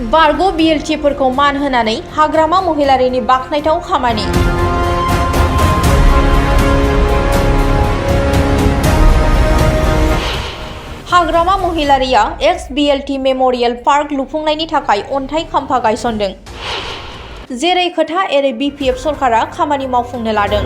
बारग' बिएलटिफोरखौ मान होनानै हाग्रामा महिलारिनि बाखनायथाव खामानि। हाग्रामा महिलारिया एक्स बिएलटि मेम'रियेल पार्क लुफुंनायनि थाखाय अन्थाइ खाम्फा गायसनदों। जेरै खोथा एरै बिपिएफ सरकारा खामानि मावफुंनो लादों।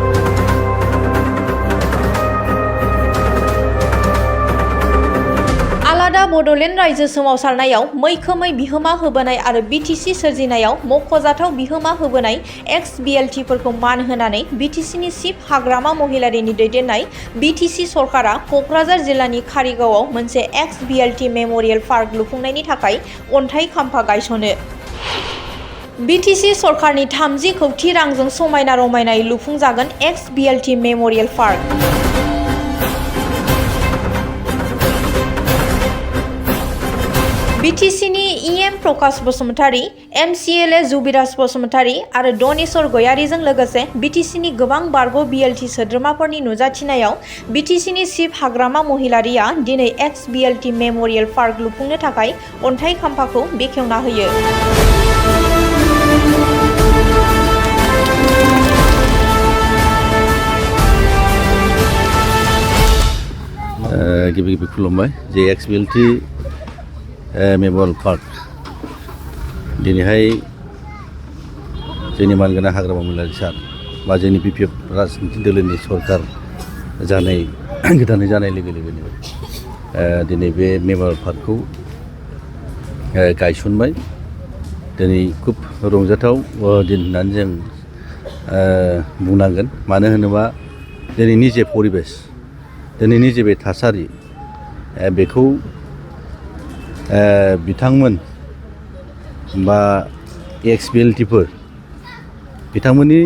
आलादा बड'लेण्ड रायजो सोमावसारनायाव मैखोमै बिहोमा होबोनाय आरो बिटिसि सोरजिनायाव मख'जाथाव बिहोमा होबोनाय एक्स बिएलटिफोरखौ मान होनानै बिटिसिनि चिफ हाग्रामा महिलारिनि दैदेननाय बिटिसि सरकारा क'क्राझार जिल्लानि कारिगावआव मोनसे एक्स बिएलटि मेम'रियेल पार्क लुफुंनायनि थाखाय अन्थाइ खाम्फा गायसनो। बिटिसि सरकारनि 30 कौटि रांजों समायना रमायनायै लुफुंजागोन एक्स बिएलटि मेम'रियेल पार्क। बिटिसिनि इएम प्रकाश बसुमतारी, एमसिएलए जुबिराज बसुमतारी आरो दनेश्वर गयारीजों लोगोसे बिटिसिनि गोबां बारग' बिएलटि सोद्रोमाफोरनि नुजाथिनायाव बिटिसिनि चिफ हाग्रामा महिलारिया दिनै एक्स बिएलटि मेम'रियेल पार्क लुफुंनो थाखाय अन्थाइ खाम्फाखौ बेखेवना होयो। गिबि खुलुमबाय जे एक्स बिएलटि मेम'रियेल पार्क दिनैहाय जोंनि मानगोनां हाग्रामा महिलारि सार बा जोंनि बिपिएफ राजनिति दोलोनि सरकार जानाय गोदानै जानाय लोगो लोगोनो दिनै बे मेम'रियेल पार्कखौ गायसनबाय। दिनै खुब रंजाथाव दिन होननानै जों बुंनांगोन। मानो होनोबा दिनैनि जे परिबेस, दिनैनि जे बे थासारि बेखौ बिथांमोन बा एक्स बिएलटिफोर बिथांमोननि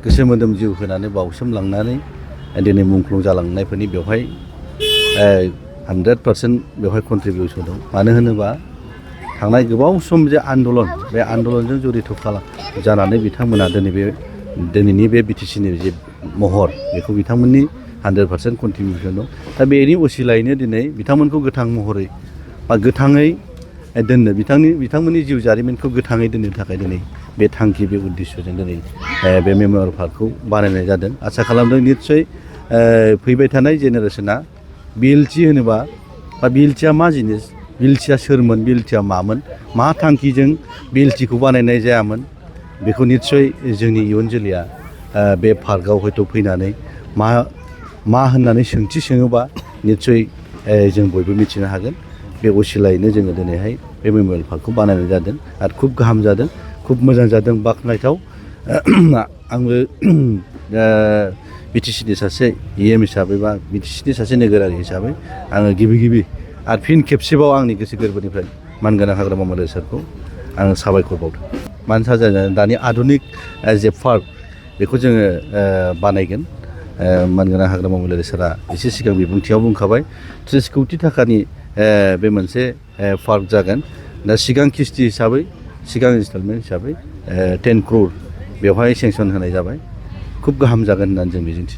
गोसो मोदोम जिउ होनानै बाउसोमलांनानै दिनै मुंख्लं जालांनायफोरनि बेवहाय 100% बेवहाय कन्ट्रिबिउसन दं। मानो होनोबा थांनाय गोबाव सम जे आन्दलन, बे आन्दलनजों जड़ित जानानै बिथांमोना दिनैनि बे बिटिसिनि जे महर बेखौ बिथांमोननि 100% कन्ट्रिबिउसन दं। दा बेनि असिलायैनो दिनै बिथांमोनखौ गोथां महरै बा गोथाङै दोननो बिथांमोननि जिउ जारिमिनखौ गोथाङै दोननो थाखाय दिनै बे थांखि, बे उद्देश्यजों दिनै बे मेम'रियेल पार्कखौ बानायनाय जादों। आसा खालामदों निस्सय फैबाय थानाय जेनेरेसना बिएलटि होनोबा बा बिएलटिया मा जिनिस, बिएलटिया सोरमोन, बिएलटिया मामोन, मा थांखिजों बिएलटिखौ बानायनाय जायामोन, बेखौ निस्सय जोंनि इयुन जोलैया बे पार्कआव हयथ' फैनानै मा होननानै सोंथि सोङोबा निस्सय जों बयबो मिथिनो हागोन। बे असिलायैनो जोङो दिनैहाय बे मेम'रियेल पार्कखौ बानायनाय जादों आरो खुब गाहाम जादों, खुब मोजां जादों, बाख्नायथाव। आंबो बिटिसिनि सासे इएम हिसाबै बा बिटिसिनि सासे नोगोरारि हिसाबै आङो गिबि आरो फिन खेबसेबाव आंनि गोसो गोरबोनिफ्राय मानगोनां हाग्रामा महिलारि सारखौ आङो साबायखर बावदों। मानो साजायनानै दानि आधुनिक जे पार्क बेखौ जोङो बानायगोन। मानगोनां हाग्रामा महिलारि सारा एसे सिगां बिबुंथियाव बुंखाबाय 30 कौटि थाखानि बे मोनसे पार्क जागोन। दा सिगां किस्ति हिसाबै, सिगां इनस्टलमेन्ट हिसाबै 10 क्र'र बेवहाय सेंसन होनाय जाबाय। खुब गाहाम जागोन होननानै जों मिजिंथिदों।